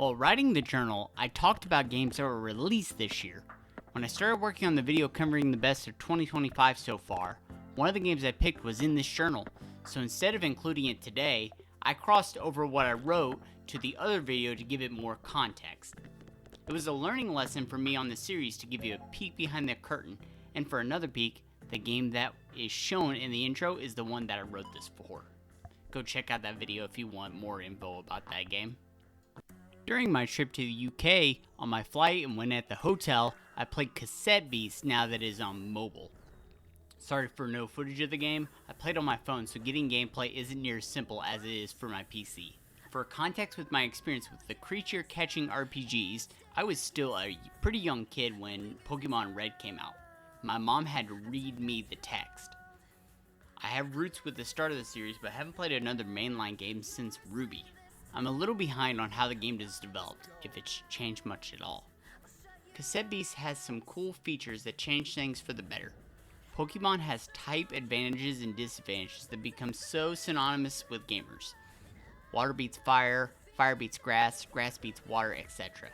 While writing the journal, I talked about games that were released this year. When I started working on the video covering the best of 2025 so far, one of the games I picked was in this journal, so instead of including it today, I crossed over what I wrote to the other video to give it more context. It was a learning lesson for me on the series to give you a peek behind the curtain, and for another peek, the game that is shown in the intro is the one that I wrote this for. Go check out that video if you want more info about that game. During my trip to the UK, on my flight and when at the hotel, I played Cassette Beasts now that it is on mobile. Sorry for no footage of the game, I played on my phone so getting gameplay isn't near as simple as it is for my PC. For context with my experience with the creature catching RPGs, I was still a pretty young kid when Pokemon Red came out. My mom had to read me the text. I have roots with the start of the series but haven't played another mainline game since Ruby. I'm a little behind on how the game is developed, if it's changed much at all. Cassette Beasts has some cool features that change things for the better. Pokemon has type advantages and disadvantages that become so synonymous with gamers. Water beats fire, fire beats grass, grass beats water, etc.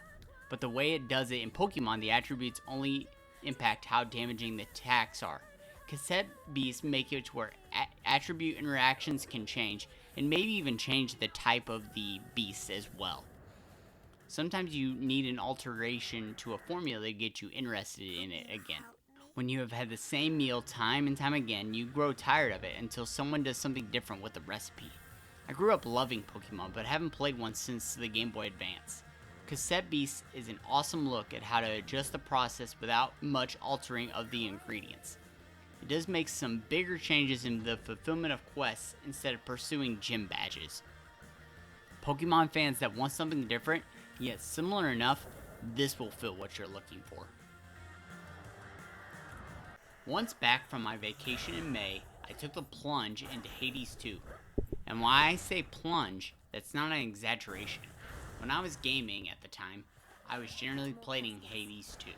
But the way it does it in Pokemon, the attributes only impact how damaging the attacks are. Cassette Beasts make it to where attribute interactions can change, and maybe even change the type of the beast as well. Sometimes you need an alteration to a formula to get you interested in it again. When you have had the same meal time and time again, you grow tired of it until someone does something different with the recipe. I grew up loving Pokemon, but haven't played one since the Game Boy Advance. Cassette Beasts is an awesome look at how to adjust the process without much altering of the ingredients. It does make some bigger changes in the fulfillment of quests instead of pursuing gym badges. Pokemon fans that want something different, yet similar enough, this will fill what you're looking for. Once back from my vacation in May, I took the plunge into Hades 2. And when I say plunge, that's not an exaggeration. When I was gaming at the time, I was generally playing Hades 2.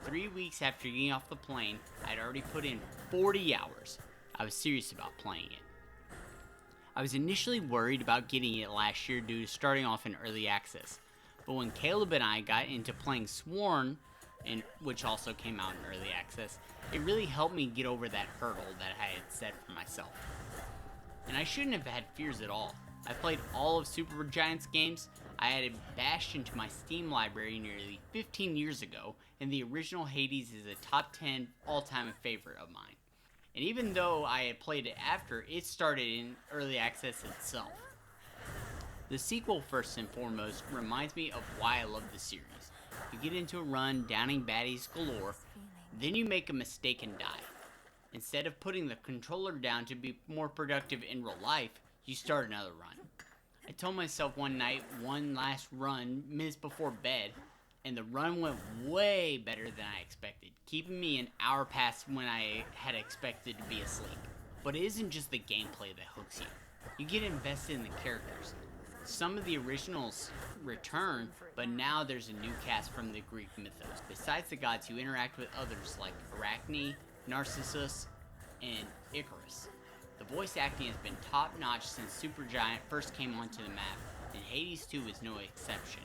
3 weeks after getting off the plane, I'd already put in 40 hours. I was serious about playing it. I was initially worried about getting it last year due to starting off in early access, but when Caleb and I got into playing Sworn, which also came out in early access, it really helped me get over that hurdle that I had set for myself. And I shouldn't have had fears at all. I played all of Supergiant's games. I added Bashed into my Steam library nearly 15 years ago, and the original Hades is a top 10 all-time favorite of mine. And even though I had played it after, it started in early access itself. The sequel, first and foremost, reminds me of why I love the series. You get into a run downing baddies galore, then you make a mistake and die. Instead of putting the controller down to be more productive in real life, you start another run. I told myself one night, one last run, minutes before bed, and the run went way better than I expected, keeping me an hour past when I had expected to be asleep. But it isn't just the gameplay that hooks you. You get invested in the characters. Some of the originals return, but now there's a new cast from the Greek mythos. Besides the gods, you interact with others like Arachne, Narcissus, and Icarus. The voice acting has been top-notch since Supergiant first came onto the map, and Hades 2 is no exception.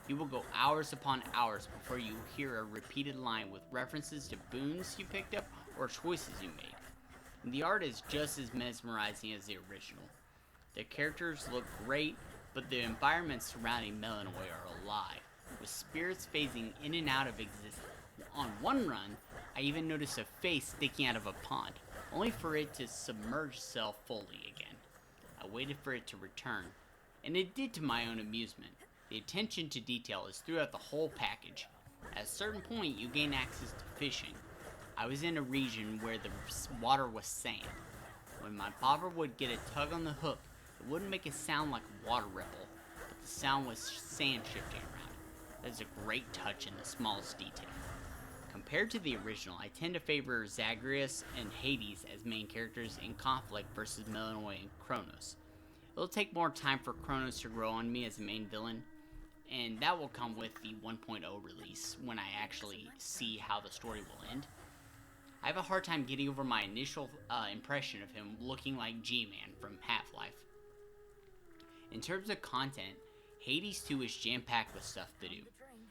You will go hours upon hours before you hear a repeated line with references to boons you picked up or choices you made. And the art is just as mesmerizing as the original. The characters look great, but the environments surrounding Melanoy are alive, with spirits phasing in and out of existence. On one run, I even noticed a face sticking out of a pond, only for it to submerge itself fully again. I waited for it to return, and it did to my own amusement. The attention to detail is throughout the whole package. At a certain point, you gain access to fishing. I was in a region where the water was sand. When my bobber would get a tug on the hook, it wouldn't make a sound like a water ripple, but the sound was sand shifting around. That is a great touch in the smallest detail. Compared to the original, I tend to favor Zagreus and Hades as main characters in conflict versus Melanoy and Kronos. It'll take more time for Kronos to grow on me as a main villain, and that will come with the 1.0 release when I actually see how the story will end. I have a hard time getting over my initial impression of him looking like G-Man from Half-Life. In terms of content, Hades 2 is jam-packed with stuff to do.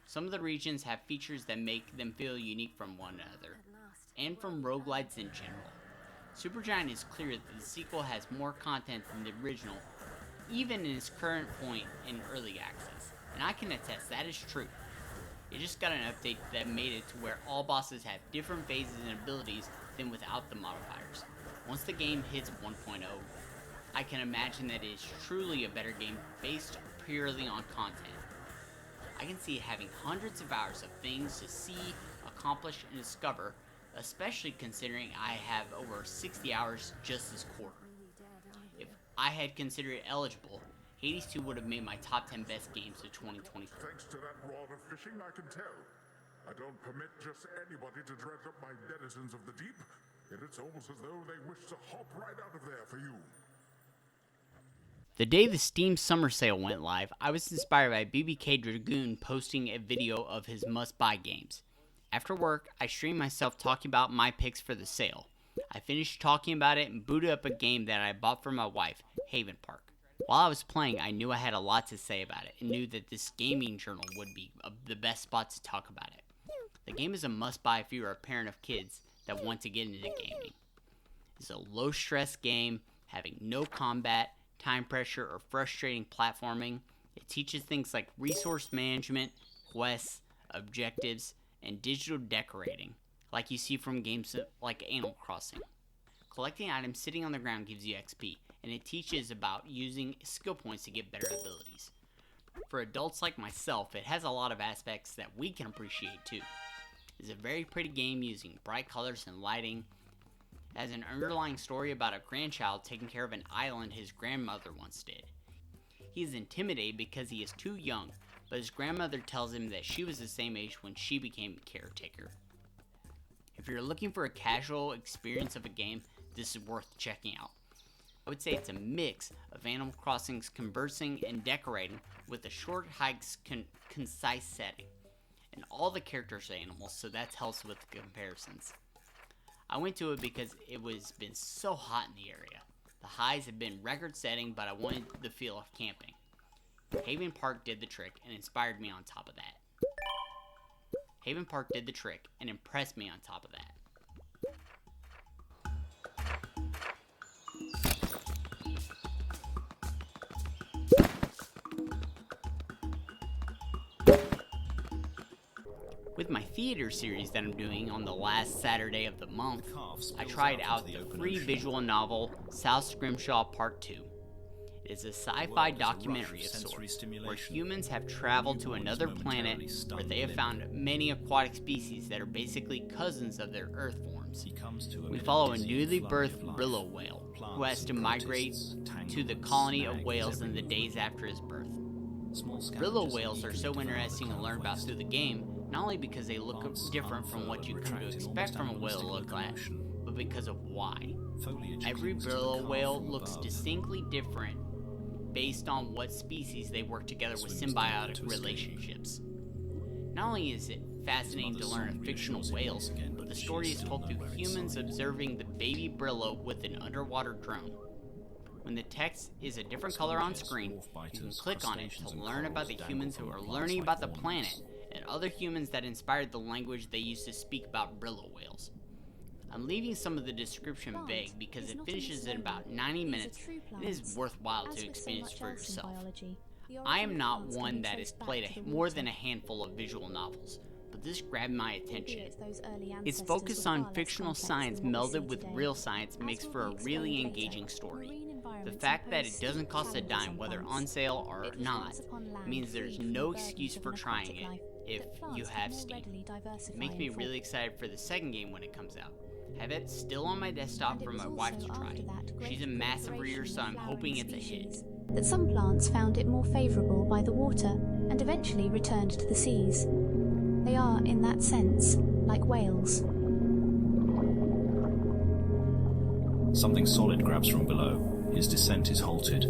Some of the regions have features that make them feel unique from one another, and from roguelites in general. Supergiant is clear that the sequel has more content than the original, even in its current point in early access, and I can attest that is true. It just got an update that made it to where all bosses have different phases and abilities than without the modifiers. Once the game hits 1.0, I can imagine that it is truly a better game based purely on content. I can see it having hundreds of hours of things to see, accomplish, and discover, especially considering I have over 60 hours just this quarter. If I had considered it eligible, Hades 2 would have made my top 10 best games of 2024. Thanks to that rod of fishing, I can tell. I don't permit just anybody to dredge up my denizens of the deep, yet it's almost as though they wish to hop right out of there for you. The day the Steam Summer Sale went live, I was inspired by BBK Dragoon posting a video of his must-buy games. After work, I streamed myself talking about my picks for the sale. I finished talking about it and booted up a game that I bought for my wife, Haven Park. While I was playing, I knew I had a lot to say about it and knew that this gaming journal would be the best spot to talk about it. The game is a must-buy if you are a parent of kids that want to get into gaming. It's a low-stress game, having no combat, time pressure, or frustrating platforming. It teaches things like resource management, quests, objectives, and digital decorating, like you see from games like Animal Crossing. Collecting items sitting on the ground gives you XP, and it teaches about using skill points to get better abilities. For adults like myself, it has a lot of aspects that we can appreciate too. It's a very pretty game using bright colors and lighting. It has an underlying story about a grandchild taking care of an island his grandmother once did. He is intimidated because he is too young, but his grandmother tells him that she was the same age when she became a caretaker. If you're looking for a casual experience of a game, this is worth checking out. I would say it's a mix of Animal Crossing's conversing and decorating with a short hike's concise setting. And all the characters are animals, so that helps with the comparisons. I went to it because it was been so hot in the area. The highs have been record-setting, but I wanted the feel of camping. Haven Park did the trick and inspired me on top of that. Haven Park did the trick and impressed me on top of that. With my theater series that I'm doing on the last Saturday of the month, I tried out the free visual novel South Scrimshaw Part 2. It is a sci-fi documentary of sorts, where humans have traveled to another planet where they have found many aquatic species that are basically cousins of their Earth forms. We follow a newly birthed Brillo whale, who has to migrate to the colony of whales in the days after his birth. Brillo whales are so interesting to learn about through the game, not only because they look different from what you come to expect from a whale to look like, but because of why. Every Brillo whale looks distinctly different based on what species they work together with symbiotic relationships. Not only is it fascinating to learn of fictional whales, but the story is told through humans observing the baby Brillo with an underwater drone. When the text is a different color on screen, you can click on it to learn about the humans who are learning about the planet and other humans that inspired the language they used to speak about Brillo whales. I'm leaving some of the description vague because it finishes in about 90 minutes and it is worthwhile to experience for yourself. I am not one that has played more than a handful of visual novels, but this grabbed my attention. Its focus on fictional science melded with real science makes for a really engaging story. The fact that it doesn't cost a dime, whether on sale or not, means there's no excuse for trying it if you have Steam. It makes me really excited for the second game when it comes out. I have it still on my desktop for my wife to try. She's a massive reader, so I'm hoping it's a hit. That some plants found it more favourable by the water and eventually returned to the seas. They are, in that sense, like whales. Something solid grabs from below. His descent is halted.